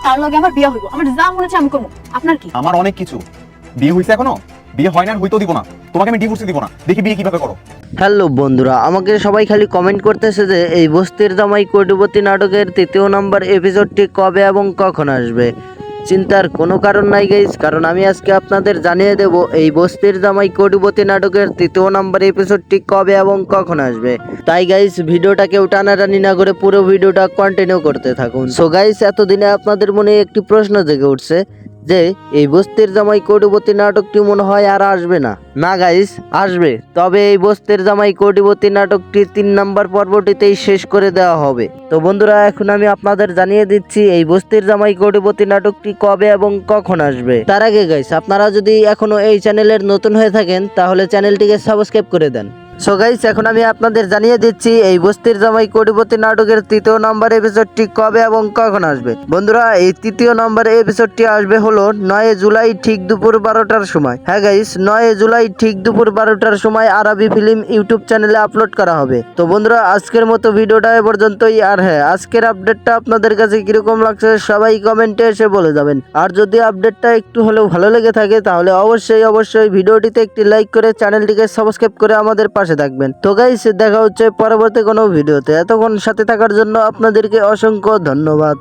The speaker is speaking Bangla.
তার লগে আমার বিয়ে হইব। আমার যা মনে হচ্ছে আমি করব। আপনার কি? আমার অনেক কিছু। বিয়ে হইছে এখনো? বিয়ে হয় না আর হইতেও দিব না। তোমাকে আমি ডিভোর্সই দিব না। দেখি বিয়ে কিভাবে করো। হ্যালো বন্ধুরা, আমাকে সবাই খালি কমেন্ট করতেছে যে এই বস্তির জামাই কোটিপতি নাটকের ৩য় নম্বর এপিসোডটি কবে এবং কখন আসবে। চিন্তার কোনো কারণ নাই গাইস, কারণ আমি আজকে আপনাদের জানিয়ে দেব এই বস্তির জামাই কোটিপতি নাটকের ৩য় নম্বর এপিসোডটি কবে এবং কখন আসবে। তাই গাইস ভিডিওটা কেউ টানাটানি না করে পুরো ভিডিওটা কন্টিনিউ করতে থাকুন। সো গাইস, এতদিনে আপনাদের মনে একটি প্রশ্ন জেগে উঠছে যে এই বস্তির জামাই কোটিপতি নাটকটি মনে হয় আর আসবে না। না গাইস, আসবে, তবে এই বস্তির জামাই কোটিপতি নাটকটি ৩ নম্বর পর্বটিতেই শেষ করে দেওয়া হবে। তো বন্ধুরা, এখন আমি আপনাদের জানিয়ে দিচ্ছি এই বস্তির জামাই কোটিপতি নাটকটি কবে এবং কখন আসবে। তার আগে গাইস, আপনারা যদি এখনো এই চ্যানেলের নতুন হয়ে থাকেন তাহলে চ্যানেলটিকে সাবস্ক্রাইব করে দেন। সো গাইস, এখন আমি আপনাদের জানিয়ে দিচ্ছি এই বস্তির জামাই কোটিপতি নাটকের ৩য় নম্বর এপিসোডটি কবে এবং কখন আসবে। বন্ধুরা, এই ৩য় নম্বর এপিসোডটি আসবে হলো ৯ জুলাই ঠিক দুপুর ১২টার সময়। হ্যাঁ গাইস, ৯ জুলাই ঠিক দুপুর ১২টার সময় আরবি ফিল্ম ইউটিউব চ্যানেলে আপলোড করা হবে। তো বন্ধুরা, আজকের মতো ভিডিওটা এ পর্যন্তই। আর হ্যাঁ, আজকের আপডেটটা আপনাদের কাছে কিরকম লাগছে সবাই কমেন্টে এসে বলে যাবেন। আর যদি আপডেটটা একটু হলেও ভালো লেগে থাকে তাহলে অবশ্যই ভিডিওটিতে একটি লাইক করে চ্যানেলটিকে সাবস্ক্রাইব করে আমাদের পাশে থাকবেন। তো গাইস, দেখা হচ্ছে পরবর্তী কোনো ভিডিওতে। এতক্ষণ সাথে থাকার জন্য আপনাদেরকে অসংখ্য ধন্যবাদ।